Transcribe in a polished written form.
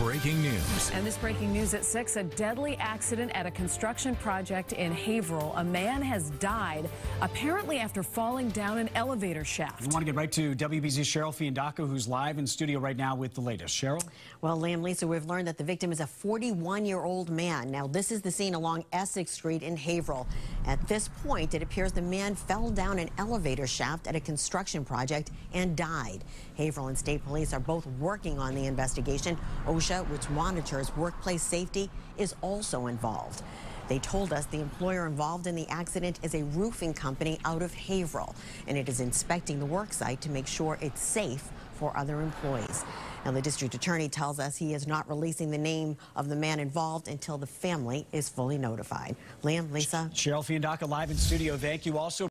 breaking news. And this breaking news at 6, a deadly accident at a construction project in Haverhill. A man has died, apparently after falling down an elevator shaft. We want to get right to WBZ's Cheryl Fiandaca, who's live in studio right now with the latest. Cheryl? Well, Liam, Lisa, we've learned that the victim is a 41-year-old man. Now, this is the scene along Essex Street in Haverhill. At this point, it appears the man fell down an elevator shaft at a construction project and died. Haverhill and state police are both working on the investigation. OSHA, which monitors workplace safety, is also involved. They told us the employer involved in the accident is a roofing company out of Haverhill, and it is inspecting the work site to make sure it's safe for other employees. Now, the district attorney tells us he is not releasing the name of the man involved until the family is fully notified. Liam, Lisa? Cheryl Fiandaca live in studio. Thank you. Also